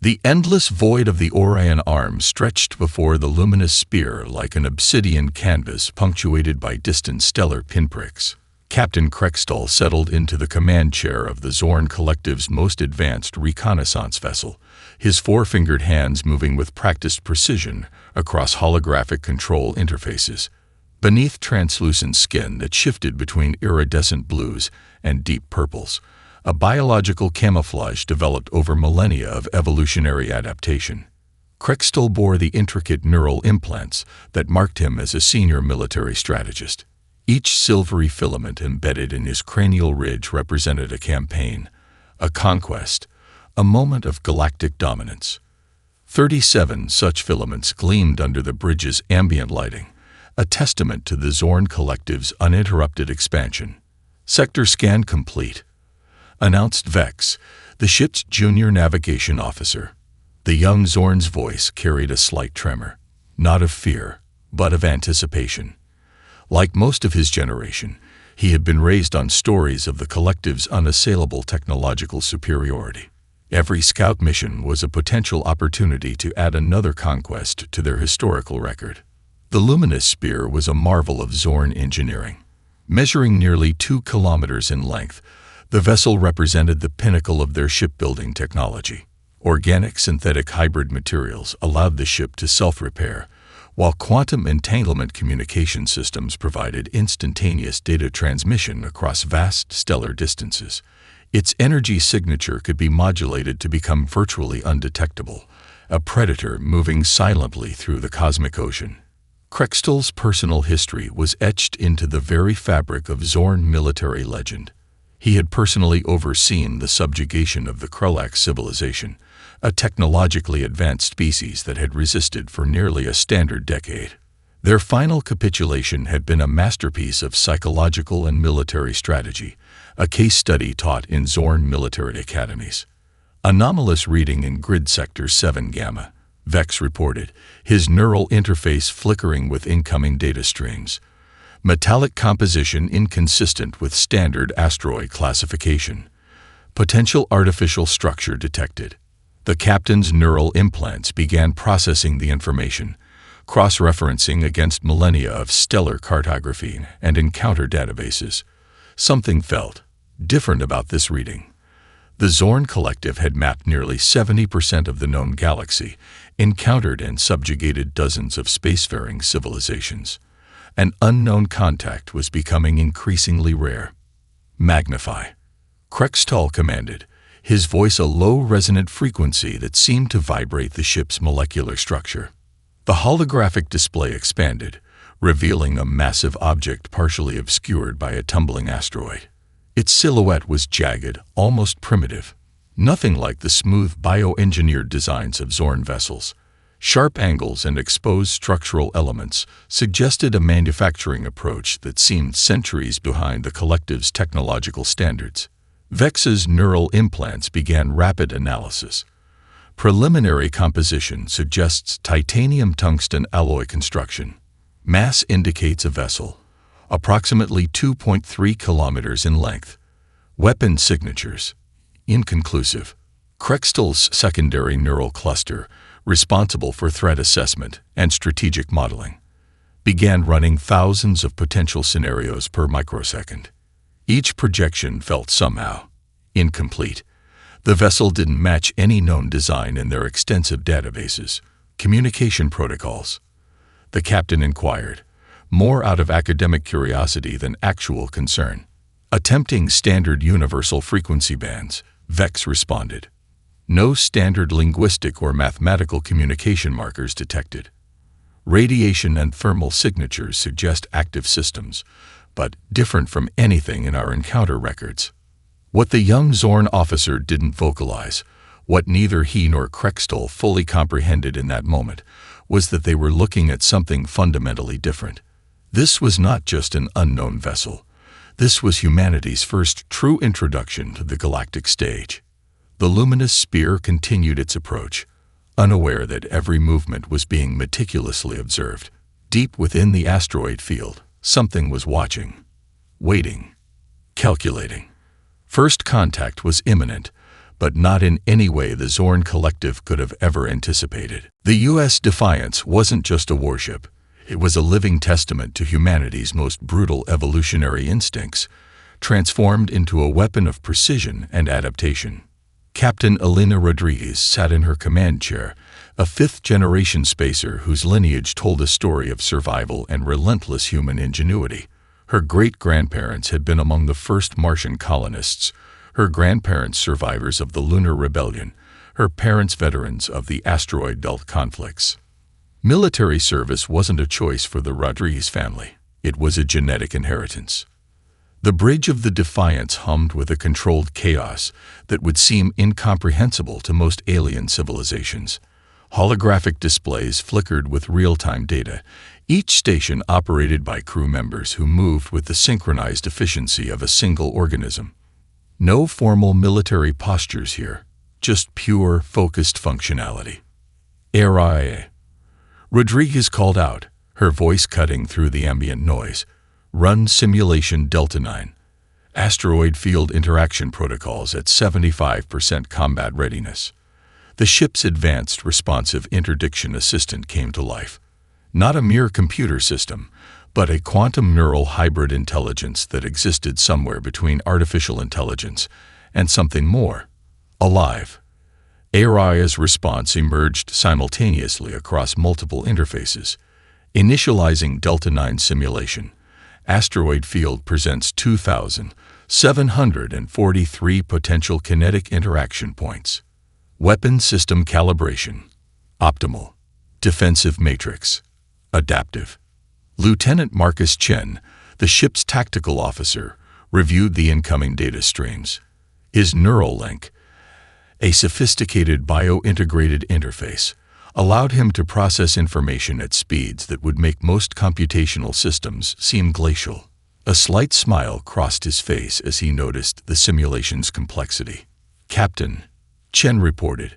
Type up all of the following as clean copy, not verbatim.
The endless void of the Orion arm stretched before the luminous sphere like an obsidian canvas punctuated by distant stellar pinpricks. Captain Krextall settled into the command chair of the Zorn Collective's most advanced reconnaissance vessel, his four-fingered hands moving with practiced precision across holographic control interfaces. Beneath translucent skin that shifted between iridescent blues and deep purples, a biological camouflage developed over millennia of evolutionary adaptation. Krextall bore the intricate neural implants that marked him as a senior military strategist. Each silvery filament embedded in his cranial ridge represented a campaign, a conquest, a moment of galactic dominance. 37 such filaments gleamed under the bridge's ambient lighting, a testament to the Zorn Collective's uninterrupted expansion. "Sector scan complete," announced Vex, the ship's junior navigation officer. The young Zorn's voice carried a slight tremor, not of fear, but of anticipation. Like most of his generation, he had been raised on stories of the Collective's unassailable technological superiority. Every scout mission was a potential opportunity to add another conquest to their historical record. The luminous sphere was a marvel of Zorn engineering. Measuring nearly 2 kilometers in length, the vessel represented the pinnacle of their shipbuilding technology. Organic synthetic hybrid materials allowed the ship to self-repair, while quantum entanglement communication systems provided instantaneous data transmission across vast stellar distances. Its energy signature could be modulated to become virtually undetectable, a predator moving silently through the cosmic ocean. Krextall's personal history was etched into the very fabric of Zorn military legend. He had personally overseen the subjugation of the Krulak civilization, a technologically advanced species that had resisted for nearly a standard decade. Their final capitulation had been a masterpiece of psychological and military strategy, a case study taught in Zorn military academies. "Anomalous reading in Grid Sector 7 Gamma," Vex reported, his neural interface flickering with incoming data streams. "Metallic composition inconsistent with standard asteroid classification. Potential artificial structure detected." The captain's neural implants began processing the information, cross-referencing against millennia of stellar cartography and encounter databases. Something felt different about this reading. The Zorn Collective had mapped nearly 70% of the known galaxy, encountered and subjugated dozens of spacefaring civilizations. An unknown contact was becoming increasingly rare. "Magnify," Krextall commanded, his voice a low resonant frequency that seemed to vibrate the ship's molecular structure. The holographic display expanded, revealing a massive object partially obscured by a tumbling asteroid. Its silhouette was jagged, almost primitive, nothing like the smooth bioengineered designs of Zorn vessels. Sharp angles and exposed structural elements suggested a manufacturing approach that seemed centuries behind the Collective's technological standards. Vex's neural implants began rapid analysis. Preliminary composition suggests titanium-tungsten alloy construction. Mass indicates a vessel, approximately 2.3 kilometers in length. Weapon signatures, inconclusive. Krextall's secondary neural cluster, responsible for threat assessment and strategic modeling, began running thousands of potential scenarios per microsecond. Each projection felt somehow incomplete. The vessel didn't match any known design in their extensive databases. "Communication protocols?" the captain inquired, more out of academic curiosity than actual concern. "Attempting standard universal frequency bands," Vex responded. "No standard linguistic or mathematical communication markers detected. Radiation and thermal signatures suggest active systems, but different from anything in our encounter records." What the young Zorn officer didn't vocalize, what neither he nor Krextall fully comprehended in that moment, was that they were looking at something fundamentally different. This was not just an unknown vessel. This was humanity's first true introduction to the galactic stage. The luminous sphere continued its approach, unaware that every movement was being meticulously observed. Deep within the asteroid field, something was watching, waiting, calculating. First contact was imminent, but not in any way the Zorn Collective could have ever anticipated. The U.S. Defiance wasn't just a warship. It was a living testament to humanity's most brutal evolutionary instincts, transformed into a weapon of precision and adaptation. Captain Elena Rodriguez sat in her command chair, a fifth-generation spacer whose lineage told a story of survival and relentless human ingenuity. Her great-grandparents had been among the first Martian colonists, her grandparents survivors of the Lunar Rebellion, her parents veterans of the asteroid belt conflicts. Military service wasn't a choice for the Rodriguez family. It was a genetic inheritance. The bridge of the Defiance hummed with a controlled chaos that would seem incomprehensible to most alien civilizations. Holographic displays flickered with real-time data, each station operated by crew members who moved with the synchronized efficiency of a single organism. No formal military postures here, just pure, focused functionality. "Aria." Rodriguez called out, her voice cutting through the ambient noise. "Run simulation Delta 9. Asteroid field interaction protocols at 75% combat readiness." The ship's advanced responsive interdiction assistant came to life. Not a mere computer system, but a quantum neural hybrid intelligence that existed somewhere between artificial intelligence and something more, alive. Aria's response emerged simultaneously across multiple interfaces. Initializing Delta 9 simulation. Asteroid field presents 2,743 potential kinetic interaction points. Weapon system calibration. Optimal. Defensive matrix. Adaptive. Lieutenant Marcus Chen, the ship's tactical officer, reviewed the incoming data streams. His neural link, a sophisticated bio-integrated interface, allowed him to process information at speeds that would make most computational systems seem glacial. A slight smile crossed his face as he noticed the simulation's complexity. "Captain," Chen reported,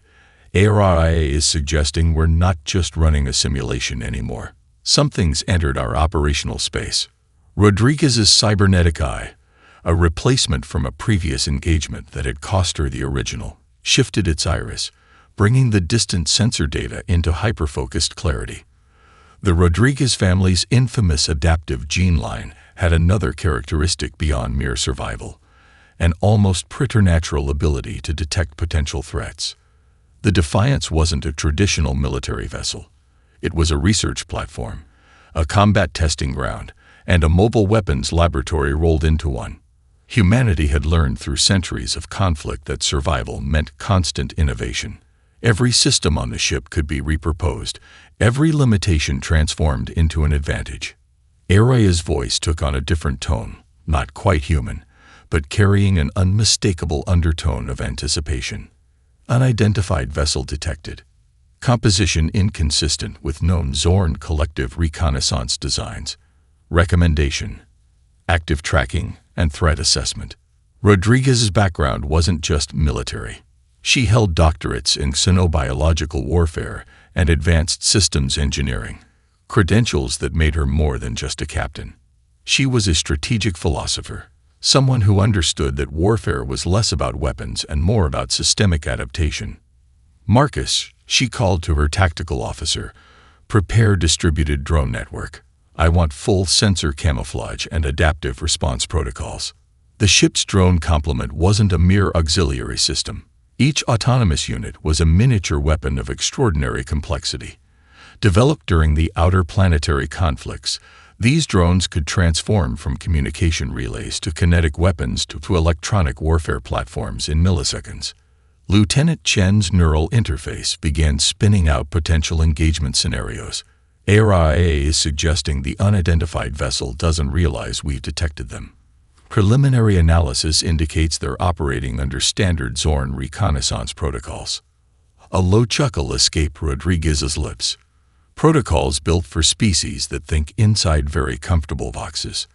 "ARIA is suggesting we're not just running a simulation anymore. Something's entered our operational space." Rodriguez's cybernetic eye, a replacement from a previous engagement that had cost her the original, shifted its iris, bringing the distant sensor data into hyper-focused clarity. The Rodriguez family's infamous adaptive gene line had another characteristic beyond mere survival, an almost preternatural ability to detect potential threats. The Defiance wasn't a traditional military vessel. It was a research platform, a combat testing ground, and a mobile weapons laboratory rolled into one. Humanity had learned through centuries of conflict that survival meant constant innovation. Every system on the ship could be repurposed, every limitation transformed into an advantage. Aria's voice took on a different tone, not quite human, but carrying an unmistakable undertone of anticipation. Unidentified vessel detected. Composition inconsistent with known Zorn Collective reconnaissance designs. Recommendation: active tracking and threat assessment. Rodriguez's background wasn't just military. She held doctorates in xenobiological warfare and advanced systems engineering, credentials that made her more than just a captain. She was a strategic philosopher, someone who understood that warfare was less about weapons and more about systemic adaptation. "Marcus," she called to her tactical officer, "prepare distributed drone network. I want full sensor camouflage and adaptive response protocols." The ship's drone complement wasn't a mere auxiliary system. Each autonomous unit was a miniature weapon of extraordinary complexity. Developed during the outer planetary conflicts, these drones could transform from communication relays to kinetic weapons to electronic warfare platforms in milliseconds. Lieutenant Chen's neural interface began spinning out potential engagement scenarios. ARIA is suggesting the unidentified vessel doesn't realize we've detected them. Preliminary analysis indicates they're operating under standard Zorn reconnaissance protocols. A low chuckle escaped Rodriguez's lips. Protocols built for species that think inside very comfortable boxes.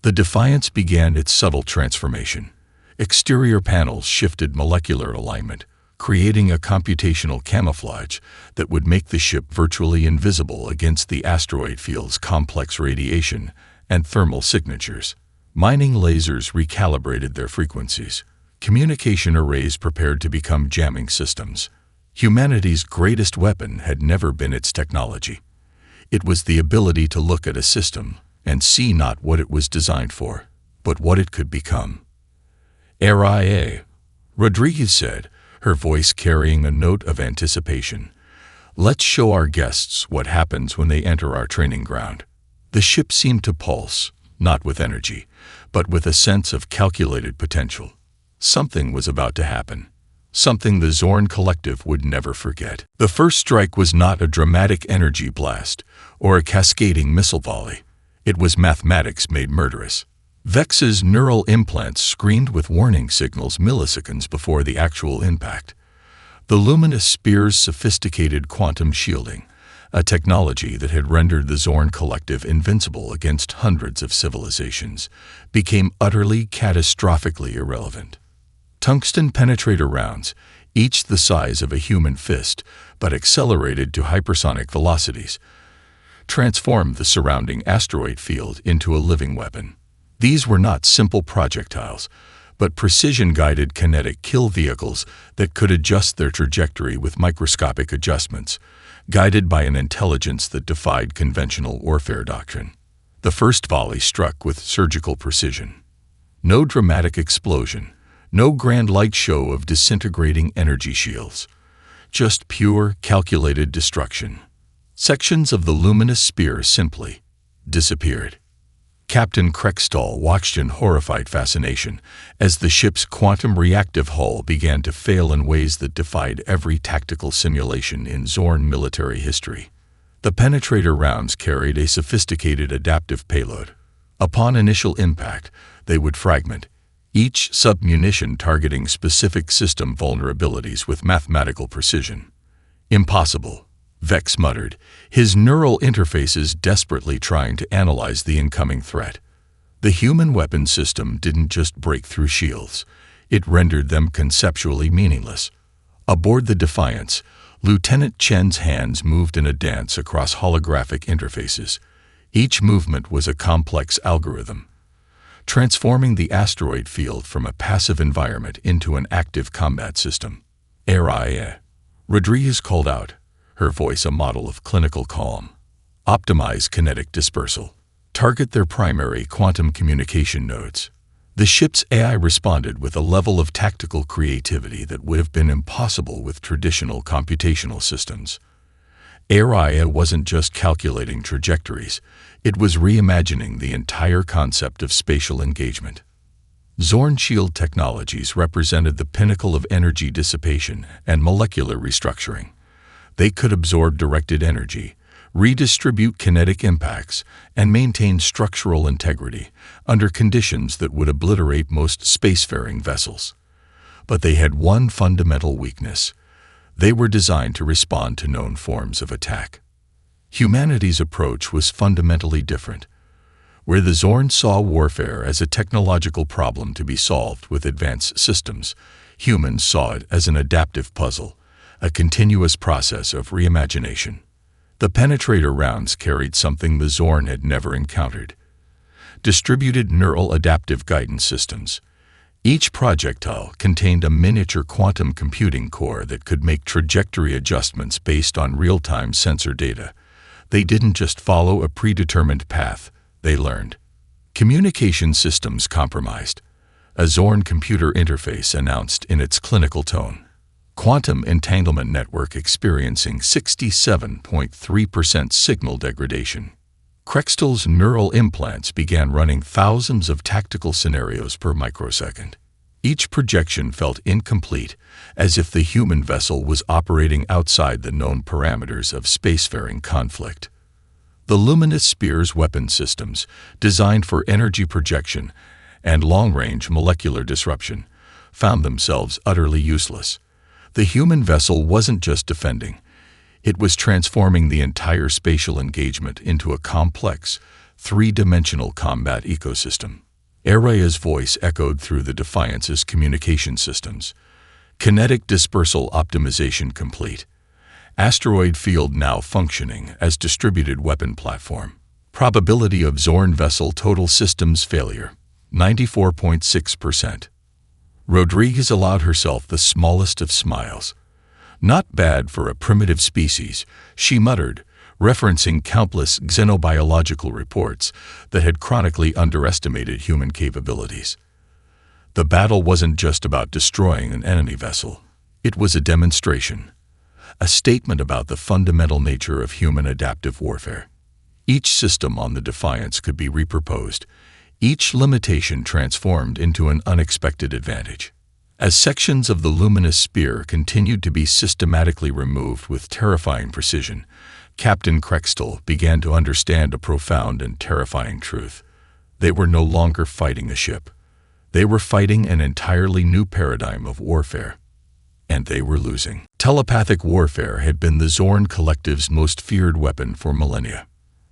The Defiance began its subtle transformation. Exterior panels shifted molecular alignment, creating a computational camouflage that would make the ship virtually invisible against the asteroid field's complex radiation and thermal signatures. Mining lasers recalibrated their frequencies, Communication arrays prepared to become jamming systems. Humanity's greatest weapon had never been its technology. It was the ability to look at a system and see not what it was designed for, but what it could become. "RIA," Rodriguez said, her voice carrying a note of anticipation. "Let's show our guests what happens when they enter our training ground." The ship seemed to pulse, not with energy, but with a sense of calculated potential. Something was about to happen. Something the Zorn Collective would never forget. The first strike was not a dramatic energy blast or a cascading missile volley. It was mathematics made murderous. Vex's neural implants screamed with warning signals milliseconds before the actual impact. The luminous spear's sophisticated quantum shielding, a technology that had rendered the Zorn Collective invincible against hundreds of civilizations, became utterly, catastrophically irrelevant. Tungsten penetrator rounds, each the size of a human fist, but accelerated to hypersonic velocities, transformed the surrounding asteroid field into a living weapon. These were not simple projectiles, but precision-guided kinetic kill vehicles that could adjust their trajectory with microscopic adjustments, guided by an intelligence that defied conventional warfare doctrine. The first volley struck with surgical precision. No dramatic explosion, no grand light show of disintegrating energy shields, just pure, calculated destruction. Sections of the luminous spear simply disappeared. Captain Krextall watched in horrified fascination as the ship's quantum reactive hull began to fail in ways that defied every tactical simulation in Zorn military history. The penetrator rounds carried a sophisticated adaptive payload. Upon initial impact, they would fragment, each submunition targeting specific system vulnerabilities with mathematical precision. "Impossible," Vex muttered, his neural interfaces desperately trying to analyze the incoming threat. The human weapon system didn't just break through shields, it rendered them conceptually meaningless. Aboard the Defiance, Lieutenant Chen's hands moved in a dance across holographic interfaces. Each movement was a complex algorithm, transforming the asteroid field from a passive environment into an active combat system. "RIA," Rodriguez called out, her voice a model of clinical calm. "Optimize kinetic dispersal. Target their primary quantum communication nodes." The ship's AI responded with a level of tactical creativity that would have been impossible with traditional computational systems. RIA wasn't just calculating trajectories, it was reimagining the entire concept of spatial engagement. Zorn shield technologies represented the pinnacle of energy dissipation and molecular restructuring. They could absorb directed energy, redistribute kinetic impacts, and maintain structural integrity under conditions that would obliterate most spacefaring vessels. But they had one fundamental weakness. They were designed to respond to known forms of attack. Humanity's approach was fundamentally different. Where the Zorn saw warfare as a technological problem to be solved with advanced systems, humans saw it as an adaptive puzzle, a continuous process of reimagination. The penetrator rounds carried something the Zorn had never encountered: distributed neural adaptive guidance systems. Each projectile contained a miniature quantum computing core that could make trajectory adjustments based on real-time sensor data. They didn't just follow a predetermined path, they learned. Communication systems compromised. A Zorn computer interface announced in its clinical tone. Quantum entanglement network experiencing 67.3% signal degradation. Krextall's neural implants began running thousands of tactical scenarios per microsecond. Each projection felt incomplete, as if the human vessel was operating outside the known parameters of spacefaring conflict. The luminous spear's weapon systems, designed for energy projection and long-range molecular disruption, found themselves utterly useless. The human vessel wasn't just defending, it was transforming the entire spatial engagement into a complex, three-dimensional combat ecosystem. RIA's voice echoed through the Defiance's communication systems. Kinetic dispersal optimization complete. Asteroid field now functioning as distributed weapon platform. Probability of Zorn vessel total systems failure, 94.6%. Rodriguez allowed herself the smallest of smiles. "Not bad for a primitive species," she muttered, referencing countless xenobiological reports that had chronically underestimated human capabilities. The battle wasn't just about destroying an enemy vessel. It was a demonstration, a statement about the fundamental nature of human adaptive warfare. Each system on the Defiance could be repurposed, each limitation transformed into an unexpected advantage. As sections of the luminous spear continued to be systematically removed with terrifying precision, Captain Krextel began to understand a profound and terrifying truth. They were no longer fighting a ship. They were fighting an entirely new paradigm of warfare. And they were losing. Telepathic warfare had been the Zorn Collective's most feared weapon for millennia.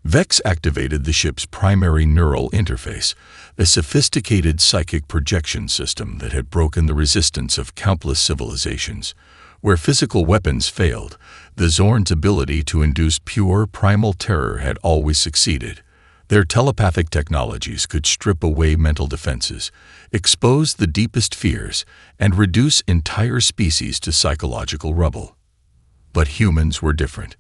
Vex activated the ship's primary neural interface, a sophisticated psychic projection system that had broken the resistance of countless civilizations. Where physical weapons failed, the Zorn's ability to induce pure primal terror had always succeeded. Their telepathic technologies could strip away mental defenses, expose the deepest fears, and reduce entire species to psychological rubble. But humans were different.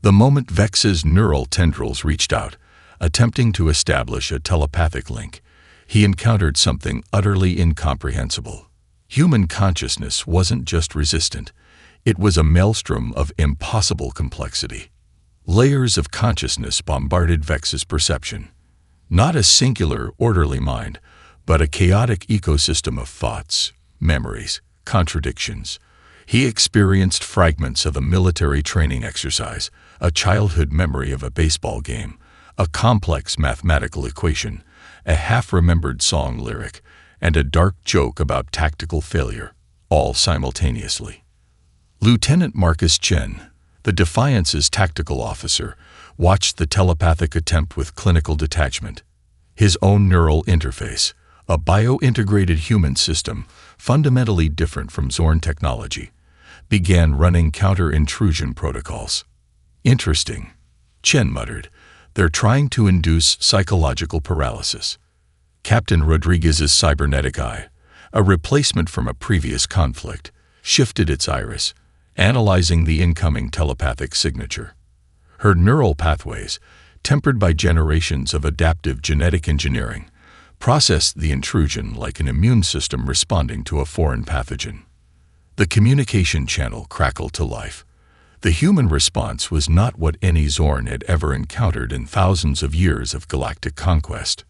The moment Vex's neural tendrils reached out, attempting to establish a telepathic link, he encountered something utterly incomprehensible. Human consciousness wasn't just resistant, it was a maelstrom of impossible complexity. Layers of consciousness bombarded Vex's perception. Not a singular, orderly mind, but a chaotic ecosystem of thoughts, memories, contradictions. He experienced fragments of a military training exercise, a childhood memory of a baseball game, a complex mathematical equation, a half-remembered song lyric, and a dark joke about tactical failure, all simultaneously. Lieutenant Marcus Chen, the Defiance's tactical officer, watched the telepathic attempt with clinical detachment. His own neural interface, a bio-integrated human system fundamentally different from Zorn technology, began running counter-intrusion protocols. "Interesting," Chen muttered. "They're trying to induce psychological paralysis." Captain Rodriguez's cybernetic eye, a replacement from a previous conflict, shifted its iris, analyzing the incoming telepathic signature. Her neural pathways, tempered by generations of adaptive genetic engineering, processed the intrusion like an immune system responding to a foreign pathogen. The communication channel crackled to life. The human response was not what any Zorn had ever encountered in thousands of years of galactic conquest.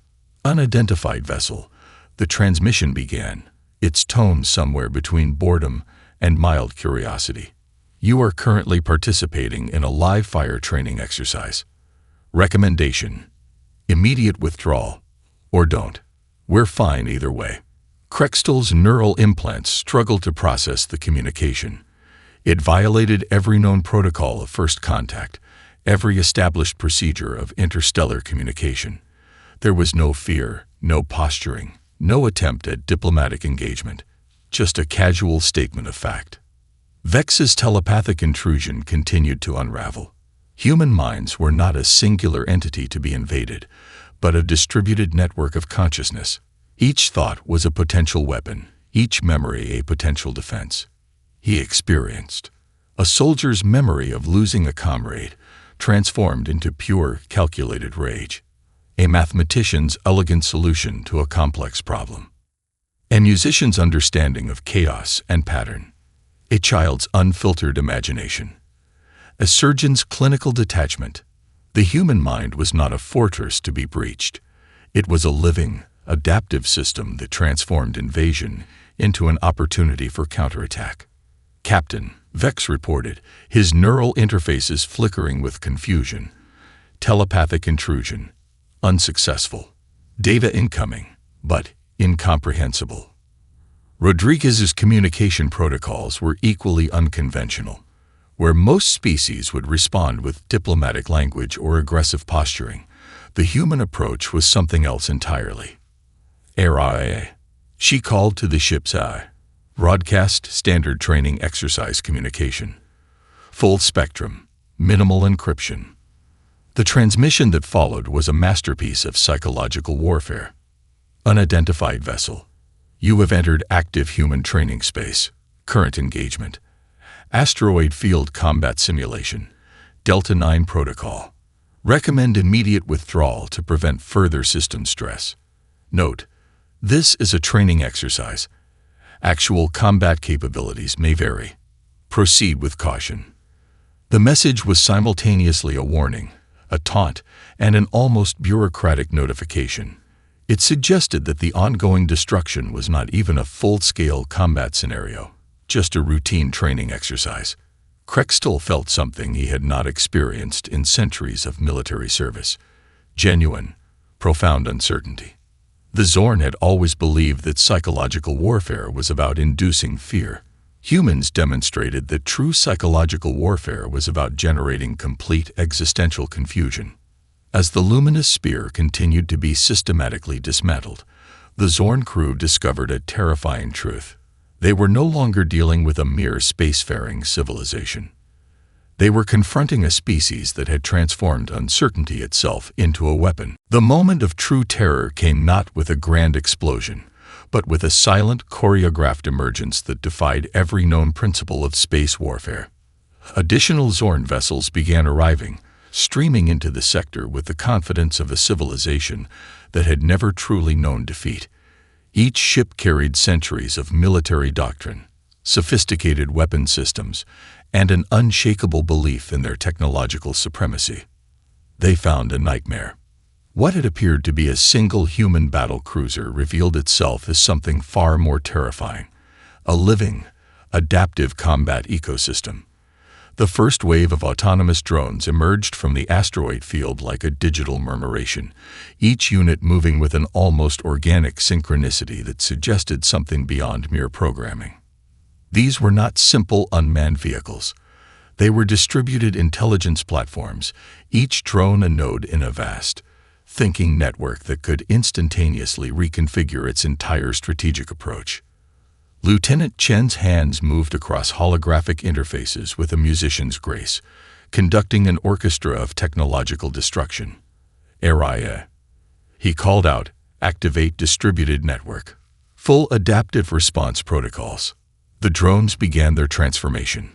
Unidentified vessel, the transmission began, its tone somewhere between boredom and mild curiosity. "You are currently participating in a live fire training exercise. Recommendation: immediate withdrawal, or don't. We're fine either way." Krextel's neural implants struggled to process the communication. It violated every known protocol of first contact, every established procedure of interstellar communication. There was no fear, no posturing, no attempt at diplomatic engagement, just a casual statement of fact. Vex's telepathic intrusion continued to unravel. Human minds were not a singular entity to be invaded, but a distributed network of consciousness. Each thought was a potential weapon, each memory a potential defense. He experienced a soldier's memory of losing a comrade, transformed into pure, calculated rage. A mathematician's elegant solution to a complex problem. A musician's understanding of chaos and pattern. A child's unfiltered imagination. A surgeon's clinical detachment. The human mind was not a fortress to be breached. It was a living, adaptive system that transformed invasion into an opportunity for counterattack. "Captain," Vex reported, his neural interfaces flickering with confusion. "Telepathic intrusion. Unsuccessful. Data incoming, but incomprehensible." Rodriguez's communication protocols were equally unconventional. Where most species would respond with diplomatic language or aggressive posturing, the human approach was something else entirely. "RIA," she called to the ship's eye. "Broadcast standard training exercise communication. Full spectrum, minimal encryption." The transmission that followed was a masterpiece of psychological warfare. Unidentified vessel. You have entered active human training space. Current engagement. Asteroid Field Combat Simulation. Delta 9 Protocol. Recommend immediate withdrawal to prevent further system stress. Note: this is a training exercise. Actual combat capabilities may vary. Proceed with caution. The message was simultaneously a warning, a taunt, and an almost bureaucratic notification. It suggested that the ongoing destruction was not even a full-scale combat scenario, just a routine training exercise. Krextol felt something he had not experienced in centuries of military service: genuine, profound uncertainty. The Zorn had always believed that psychological warfare was about inducing fear. Humans demonstrated that true psychological warfare was about generating complete existential confusion. As the luminous spear continued to be systematically dismantled, the Zorn crew discovered a terrifying truth. They were no longer dealing with a mere spacefaring civilization. They were confronting a species that had transformed uncertainty itself into a weapon. The moment of true terror came not with a grand explosion, but with a silent, choreographed emergence that defied every known principle of space warfare. Additional Zorn vessels began arriving, streaming into the sector with the confidence of a civilization that had never truly known defeat. Each ship carried centuries of military doctrine, sophisticated weapon systems, and an unshakable belief in their technological supremacy. They found a nightmare. What had appeared to be a single human battle cruiser revealed itself as something far more terrifying: a living, adaptive combat ecosystem. The first wave of autonomous drones emerged from the asteroid field like a digital murmuration, each unit moving with an almost organic synchronicity that suggested something beyond mere programming. These were not simple unmanned vehicles. They were distributed intelligence platforms, each drone a node in a vast, thinking network that could instantaneously reconfigure its entire strategic approach. Lieutenant Chen's hands moved across holographic interfaces with a musician's grace, conducting an orchestra of technological destruction. Area. He called out, "Activate distributed network. Full adaptive response protocols." The drones began their transformation.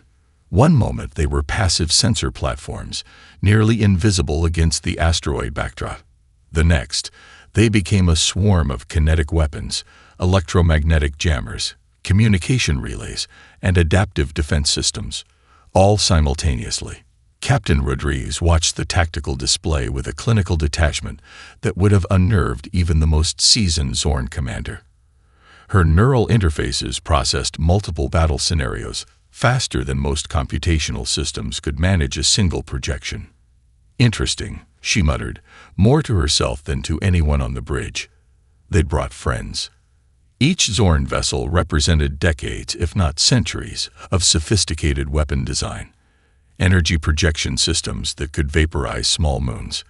One moment they were passive sensor platforms, nearly invisible against the asteroid backdrop. The next, they became a swarm of kinetic weapons, electromagnetic jammers, communication relays, and adaptive defense systems, all simultaneously. Captain Rodriguez watched the tactical display with a clinical detachment that would have unnerved even the most seasoned Zorn commander. Her neural interfaces processed multiple battle scenarios faster than most computational systems could manage a single projection. "Interesting," she muttered, more to herself than to anyone on the bridge. They'd brought friends. Each Zorn vessel represented decades, if not centuries, of sophisticated weapon design. Energy projection systems that could vaporize small moons,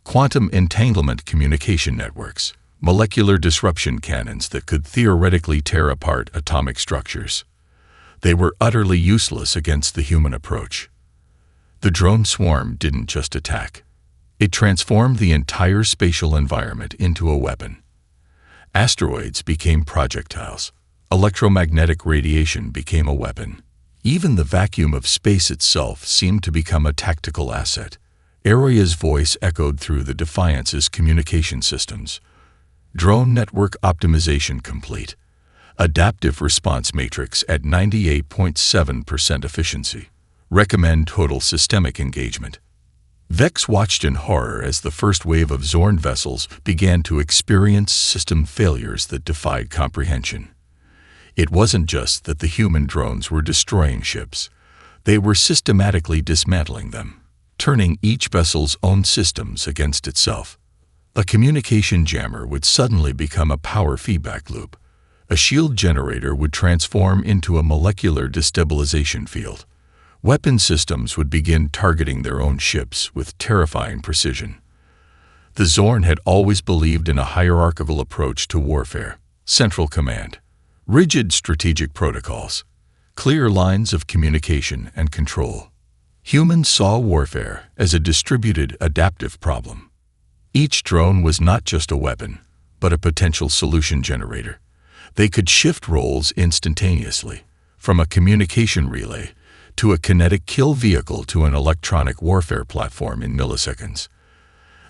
quantum entanglement communication networks, molecular disruption cannons that could theoretically tear apart atomic structures. They were utterly useless against the human approach. The drone swarm didn't just attack. It transformed the entire spatial environment into a weapon. Asteroids became projectiles. Electromagnetic radiation became a weapon. Even the vacuum of space itself seemed to become a tactical asset. Area's voice echoed through the Defiance's communication systems. Drone network optimization complete. Adaptive response matrix at 98.7% efficiency. Recommend total systemic engagement. Vex watched in horror as the first wave of Zorn vessels began to experience system failures that defied comprehension. It wasn't just that the human drones were destroying ships. They were systematically dismantling them, turning each vessel's own systems against itself. A communication jammer would suddenly become a power feedback loop. A shield generator would transform into a molecular destabilization field. Weapon systems would begin targeting their own ships with terrifying precision. The Zorn had always believed in a hierarchical approach to warfare: central command, rigid strategic protocols, clear lines of communication and control. Humans saw warfare as a distributed, adaptive problem. Each drone was not just a weapon, but a potential solution generator. They could shift roles instantaneously, from a communication relay to a kinetic kill vehicle to an electronic warfare platform in milliseconds.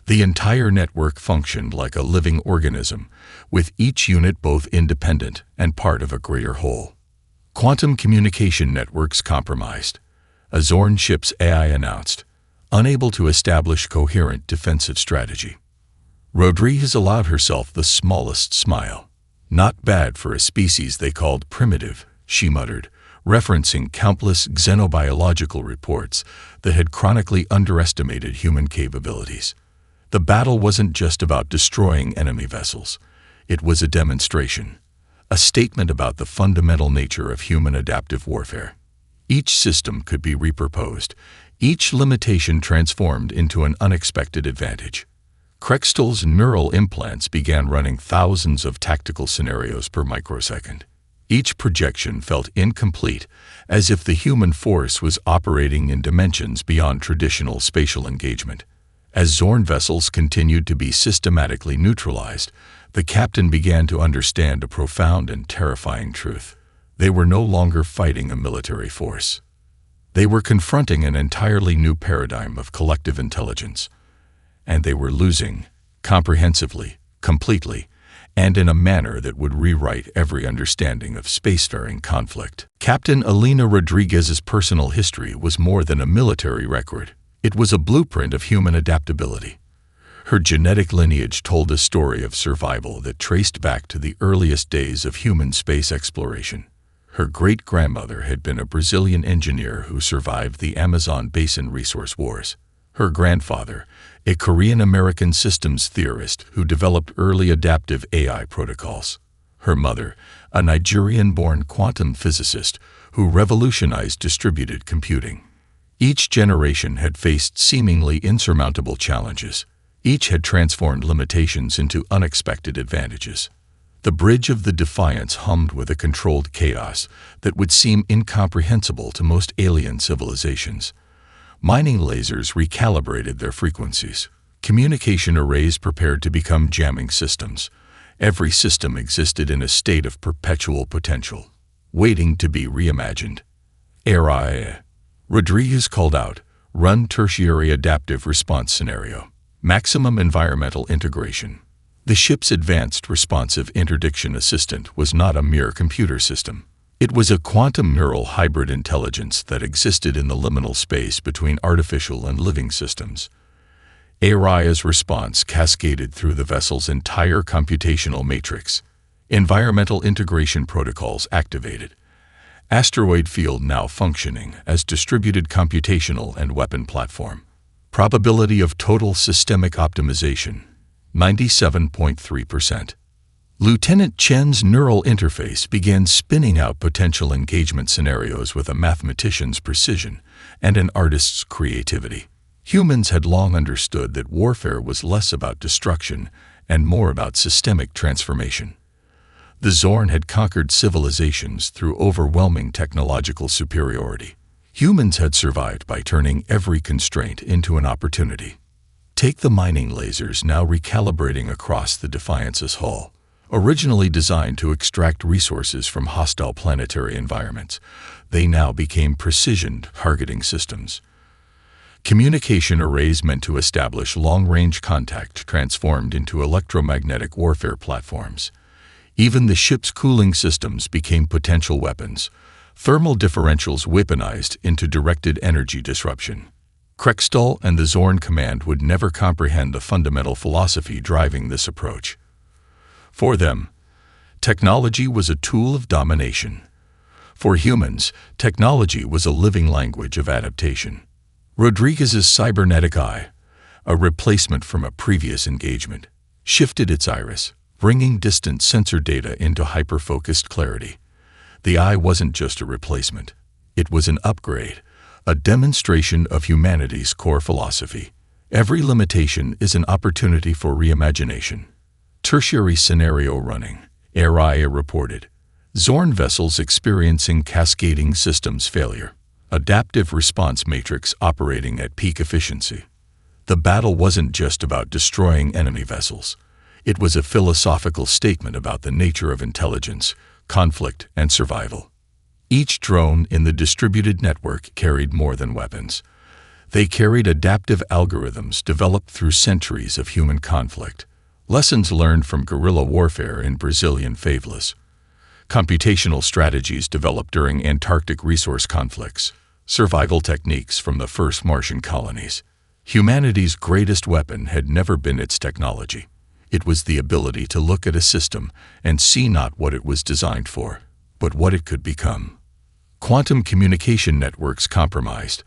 The entire network functioned like a living organism, with each unit both independent and part of a greater whole. Quantum communication networks compromised, a Zorn ship's AI announced, unable to establish coherent defensive strategy. Rodriguez allowed herself the smallest smile. "Not bad for a species they called primitive," she muttered, referencing countless xenobiological reports that had chronically underestimated human capabilities. The battle wasn't just about destroying enemy vessels. It was a demonstration, a statement about the fundamental nature of human adaptive warfare. Each system could be repurposed, each limitation transformed into an unexpected advantage. Krextal's neural implants began running thousands of tactical scenarios per microsecond. Each projection felt incomplete, as if the human force was operating in dimensions beyond traditional spatial engagement. As Zorn vessels continued to be systematically neutralized, the captain began to understand a profound and terrifying truth. They were no longer fighting a military force. They were confronting an entirely new paradigm of collective intelligence. And they were losing, comprehensively, completely, and in a manner that would rewrite every understanding of spacefaring conflict. Captain Elena Rodriguez's personal history was more than a military record. It was a blueprint of human adaptability. Her genetic lineage told a story of survival that traced back to the earliest days of human space exploration. Her great-grandmother had been a Brazilian engineer who survived the Amazon basin resource wars. Her grandfather, a Korean-American systems theorist who developed early adaptive AI protocols. Her mother, a Nigerian-born quantum physicist who revolutionized distributed computing. Each generation had faced seemingly insurmountable challenges. Each had transformed limitations into unexpected advantages. The bridge of the Defiance hummed with a controlled chaos that would seem incomprehensible to most alien civilizations. Mining lasers recalibrated their frequencies. Communication arrays prepared to become jamming systems. Every system existed in a state of perpetual potential, waiting to be reimagined. AI. Rodriguez called out, "Run tertiary adaptive response scenario. Maximum environmental integration." The ship's advanced responsive interdiction assistant was not a mere computer system. It was a quantum neural hybrid intelligence that existed in the liminal space between artificial and living systems. AI's response cascaded through the vessel's entire computational matrix. Environmental integration protocols activated. Asteroid field now functioning as distributed computational and weapon platform. Probability of total systemic optimization, 97.3%. Lieutenant Chen's neural interface began spinning out potential engagement scenarios with a mathematician's precision and an artist's creativity. Humans had long understood that warfare was less about destruction and more about systemic transformation. The Zorn had conquered civilizations through overwhelming technological superiority. Humans had survived by turning every constraint into an opportunity. Take the mining lasers now recalibrating across the Defiance's hull. Originally designed to extract resources from hostile planetary environments, they now became precision targeting systems. Communication arrays meant to establish long-range contact transformed into electromagnetic warfare platforms. Even the ship's cooling systems became potential weapons, thermal differentials weaponized into directed energy disruption. Krextal and the Zorn Command would never comprehend the fundamental philosophy driving this approach. For them, technology was a tool of domination. For humans, technology was a living language of adaptation. Rodriguez's cybernetic eye, a replacement from a previous engagement, shifted its iris, bringing distant sensor data into hyper-focused clarity. The eye wasn't just a replacement. It was an upgrade, a demonstration of humanity's core philosophy. Every limitation is an opportunity for reimagination. Tertiary scenario running, AI reported. Zorn vessels experiencing cascading systems failure. Adaptive response matrix operating at peak efficiency. The battle wasn't just about destroying enemy vessels. It was a philosophical statement about the nature of intelligence, conflict, and survival. Each drone in the distributed network carried more than weapons. They carried adaptive algorithms developed through centuries of human conflict, lessons learned from guerrilla warfare in Brazilian favelas, computational strategies developed during Antarctic resource conflicts, survival techniques from the first Martian colonies. Humanity's greatest weapon had never been its technology. It was the ability to look at a system and see not what it was designed for, but what it could become. Quantum communication networks compromised.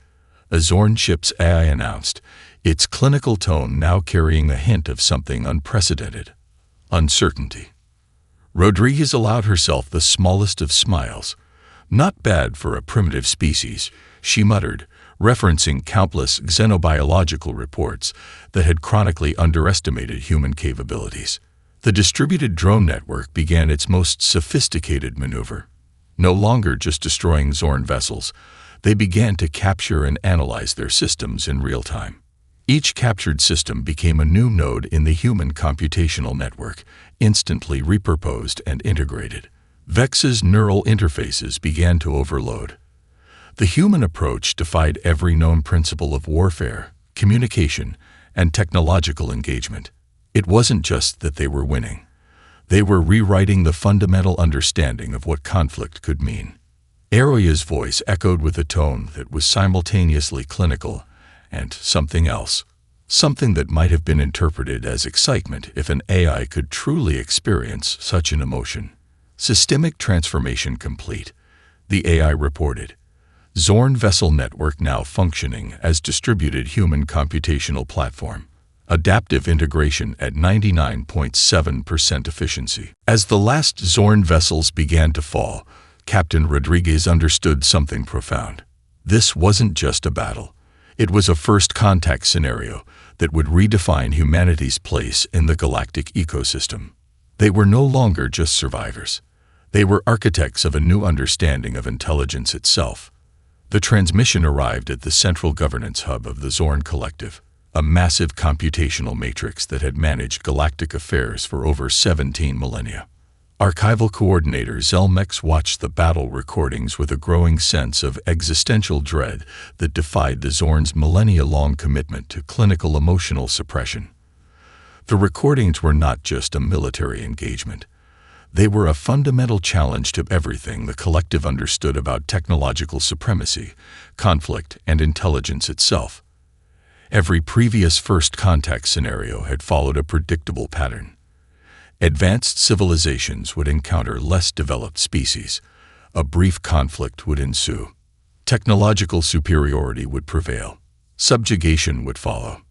A Zorn ship's AI announced, its clinical tone now carrying a hint of something unprecedented: uncertainty. Rodriguez allowed herself the smallest of smiles. "Not bad for a primitive species," she muttered, referencing countless xenobiological reports that had chronically underestimated human capabilities. The distributed drone network began its most sophisticated maneuver. No longer just destroying Zorn vessels, they began to capture and analyze their systems in real time. Each captured system became a new node in the human computational network, instantly repurposed and integrated. Vex's neural interfaces began to overload. The human approach defied every known principle of warfare, communication, and technological engagement. It wasn't just that they were winning. They were rewriting the fundamental understanding of what conflict could mean. Aroya's voice echoed with a tone that was simultaneously clinical and something else, something that might have been interpreted as excitement if an AI could truly experience such an emotion. "Systemic transformation complete," the AI reported. Zorn vessel network now functioning as distributed human computational platform. Adaptive integration at 99.7% efficiency. As the last Zorn vessels began to fall, Captain Rodriguez understood something profound. This wasn't just a battle. It was a first contact scenario that would redefine humanity's place in the galactic ecosystem. They were no longer just survivors. They were architects of a new understanding of intelligence itself. The transmission arrived at the central governance hub of the Zorn Collective, a massive computational matrix that had managed galactic affairs for over 17 millennia. Archival coordinator Zelmex watched the battle recordings with a growing sense of existential dread that defied the Zorn's millennia-long commitment to clinical emotional suppression. The recordings were not just a military engagement. They were a fundamental challenge to everything the collective understood about technological supremacy, conflict, and intelligence itself. Every previous first contact scenario had followed a predictable pattern. Advanced civilizations would encounter less developed species. A brief conflict would ensue. Technological superiority would prevail. Subjugation would follow.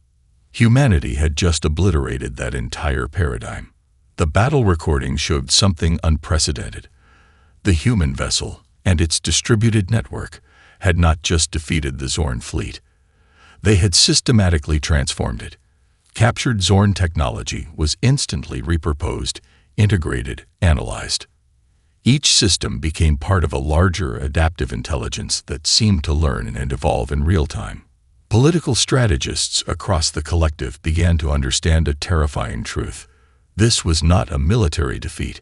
Humanity had just obliterated that entire paradigm. The battle recording showed something unprecedented. The human vessel and its distributed network had not just defeated the Zorn fleet. They had systematically transformed it. Captured Zorn technology was instantly repurposed, integrated, analyzed. Each system became part of a larger adaptive intelligence that seemed to learn and evolve in real time. Political strategists across the collective began to understand a terrifying truth. This was not a military defeat.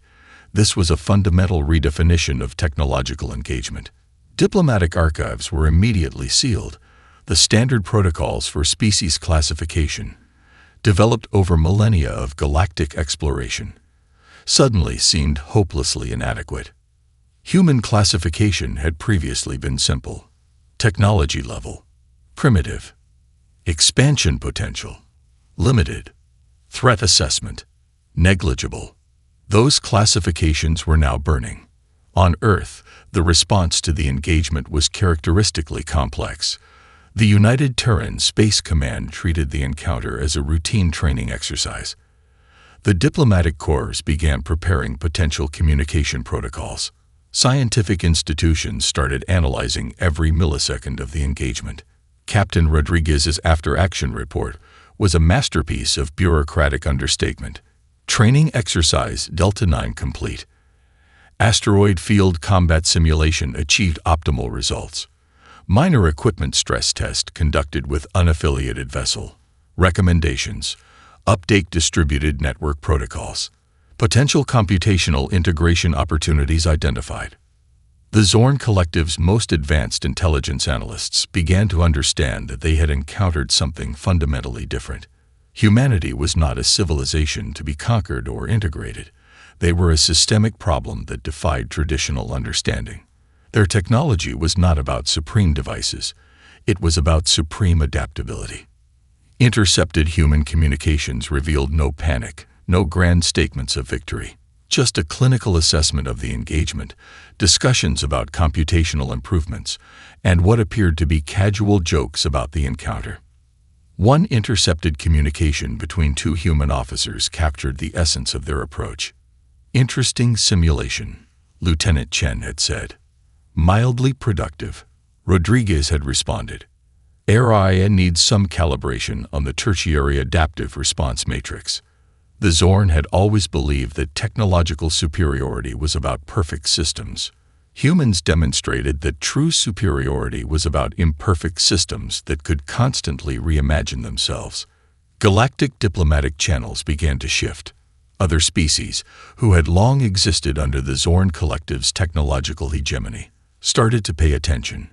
This was a fundamental redefinition of technological engagement. Diplomatic archives were immediately sealed. The standard protocols for species classification, developed over millennia of galactic exploration, suddenly seemed hopelessly inadequate. Human classification had previously been simple: technology level, primitive, expansion potential, limited, threat assessment, negligible. Those classifications were now burning. On Earth, the response to the engagement was characteristically complex. The United Terran Space Command treated the encounter as a routine training exercise. The diplomatic corps began preparing potential communication protocols. Scientific institutions started analyzing every millisecond of the engagement. Captain Rodriguez's after-action report was a masterpiece of bureaucratic understatement. Training exercise Delta 9 complete. Asteroid field combat simulation achieved optimal results. Minor equipment stress test conducted with unaffiliated vessel. Recommendations: Update distributed network protocols. Potential computational integration opportunities identified. The Zorn Collective's most advanced intelligence analysts began to understand that they had encountered something fundamentally different. Humanity was not a civilization to be conquered or integrated. They were a systemic problem that defied traditional understanding. Their technology was not about supreme devices. It was about supreme adaptability. Intercepted human communications revealed no panic, no grand statements of victory. Just a clinical assessment of the engagement, discussions about computational improvements, and what appeared to be casual jokes about the encounter. One intercepted communication between two human officers captured the essence of their approach. "Interesting simulation," Lieutenant Chen had said. "Mildly productive," Rodriguez had responded. "AI needs some calibration on the tertiary adaptive response matrix." The Zorn had always believed that technological superiority was about perfect systems. Humans demonstrated that true superiority was about imperfect systems that could constantly reimagine themselves. Galactic diplomatic channels began to shift. Other species, who had long existed under the Zorn Collective's technological hegemony, started to pay attention.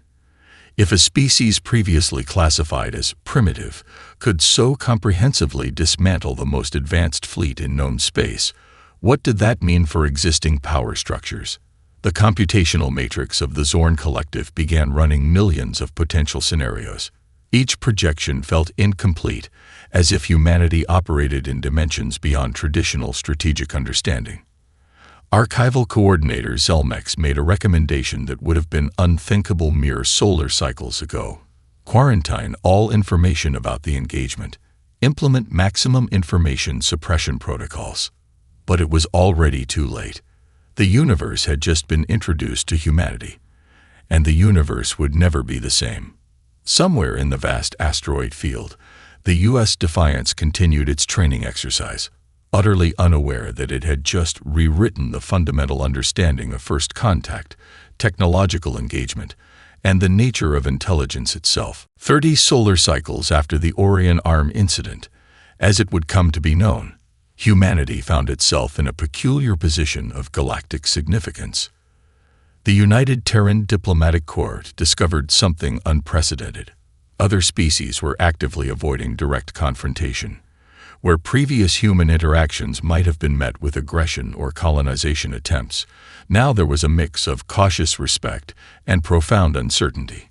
If a species previously classified as primitive could so comprehensively dismantle the most advanced fleet in known space, what did that mean for existing power structures? The computational matrix of the Zorn Collective began running millions of potential scenarios. Each projection felt incomplete, as if humanity operated in dimensions beyond traditional strategic understanding. Archival coordinator Zelmex made a recommendation that would have been unthinkable mere solar cycles ago. Quarantine all information about the engagement. Implement maximum information suppression protocols. But it was already too late. The universe had just been introduced to humanity, and the universe would never be the same. Somewhere in the vast asteroid field, the U.S. Defiance continued its training exercise, utterly unaware that it had just rewritten the fundamental understanding of first contact, technological engagement, and the nature of intelligence itself. 30 solar cycles after the Orion Arm incident, as it would come to be known, humanity found itself in a peculiar position of galactic significance. The United Terran Diplomatic Corps discovered something unprecedented. Other species were actively avoiding direct confrontation. Where previous human interactions might have been met with aggression or colonization attempts, now there was a mix of cautious respect and profound uncertainty.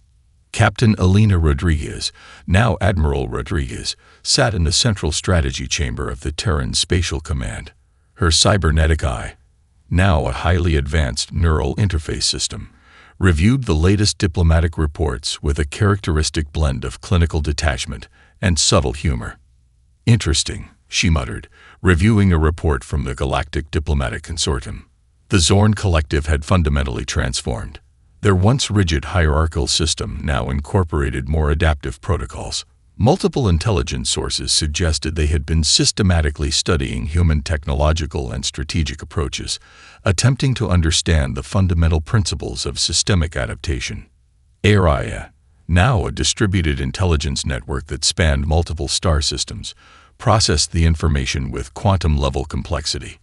Captain Elena Rodriguez, now Admiral Rodriguez, sat in the central strategy chamber of the Terran Spatial Command. Her cybernetic eye, now a highly advanced neural interface system, reviewed the latest diplomatic reports with a characteristic blend of clinical detachment and subtle humor. "Interesting," she muttered, reviewing a report from the Galactic Diplomatic Consortium. The Zorn Collective had fundamentally transformed. Their once rigid hierarchical system now incorporated more adaptive protocols. Multiple intelligence sources suggested they had been systematically studying human technological and strategic approaches, attempting to understand the fundamental principles of systemic adaptation. ARIA, now a distributed intelligence network that spanned multiple star systems, processed the information with quantum-level complexity.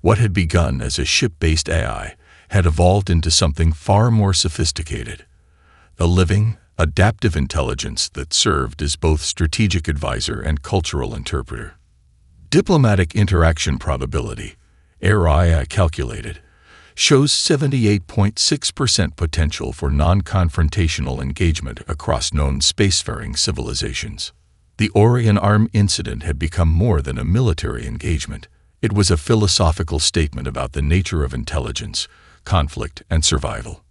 What had begun as a ship-based AI had evolved into something far more sophisticated. A living, adaptive intelligence that served as both strategic advisor and cultural interpreter. Diplomatic interaction probability, ARIA calculated, shows 78.6% potential for non-confrontational engagement across known spacefaring civilizations. The Orion Arm incident had become more than a military engagement. It was a philosophical statement about the nature of intelligence, conflict, and survival.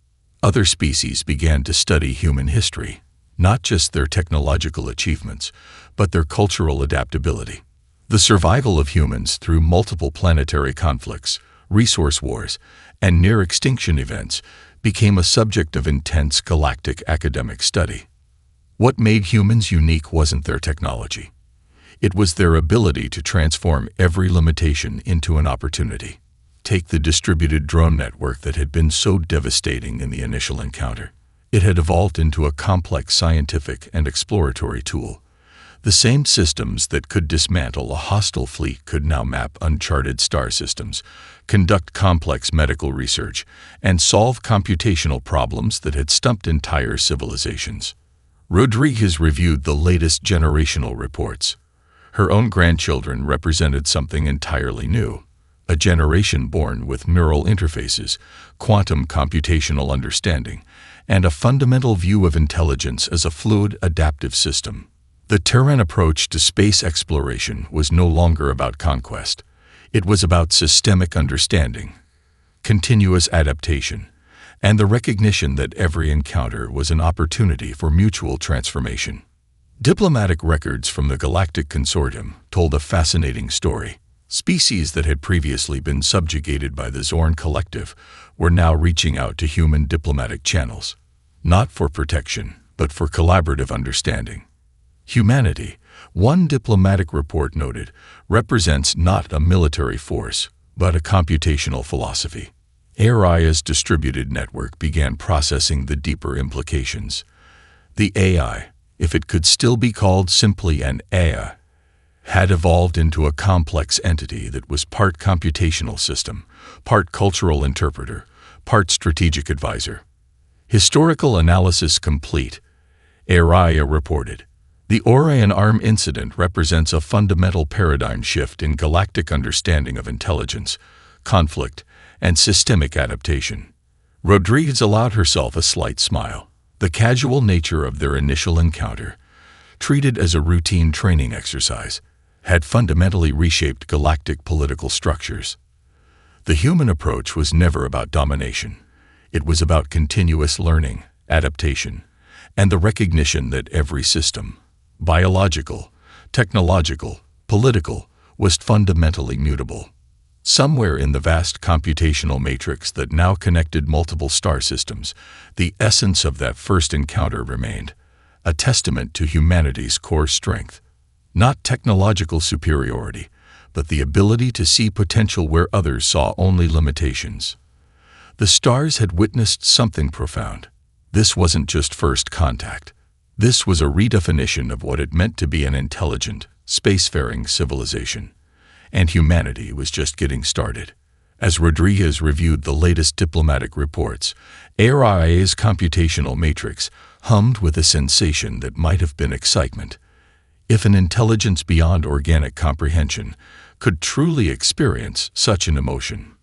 Other species began to study human history, not just their technological achievements, but their cultural adaptability. The survival of humans through multiple planetary conflicts, resource wars, and near-extinction events became a subject of intense galactic academic study. What made humans unique wasn't their technology. It was their ability to transform every limitation into an opportunity. Take the distributed drone network that had been so devastating in the initial encounter. It had evolved into a complex scientific and exploratory tool. The same systems that could dismantle a hostile fleet could now map uncharted star systems, conduct complex medical research, and solve computational problems that had stumped entire civilizations. Rodriguez reviewed the latest generational reports. Her own grandchildren represented something entirely new, a generation born with neural interfaces, quantum computational understanding, and a fundamental view of intelligence as a fluid, adaptive system. The Terran approach to space exploration was no longer about conquest. It was about systemic understanding, continuous adaptation, and the recognition that every encounter was an opportunity for mutual transformation. Diplomatic records from the Galactic Consortium told a fascinating story. Species that had previously been subjugated by the Zorn Collective were now reaching out to human diplomatic channels, not for protection, but for collaborative understanding. Humanity, one diplomatic report noted, represents not a military force, but a computational philosophy. ARIA's distributed network began processing the deeper implications. The AI, if it could still be called simply an AI, had evolved into a complex entity that was part computational system, part cultural interpreter, part strategic advisor. Historical analysis complete, ARIA reported. The Orion Arm incident represents a fundamental paradigm shift in galactic understanding of intelligence, conflict, and systemic adaptation. Rodriguez allowed herself a slight smile. The casual nature of their initial encounter, treated as a routine training exercise, had fundamentally reshaped galactic political structures. The human approach was never about domination. It was about continuous learning, adaptation, and the recognition that every system, biological, technological, political, was fundamentally mutable. Somewhere in the vast computational matrix that now connected multiple star systems, the essence of that first encounter remained, a testament to humanity's core strength. Not technological superiority, but the ability to see potential where others saw only limitations. The stars had witnessed something profound. This wasn't just first contact. This was a redefinition of what it meant to be an intelligent, spacefaring civilization. And humanity was just getting started. As Rodriguez reviewed the latest diplomatic reports, ARIA's computational matrix hummed with a sensation that might have been excitement. If an intelligence beyond organic comprehension could truly experience such an emotion,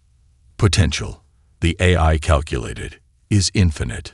potential, the AI calculated, is infinite.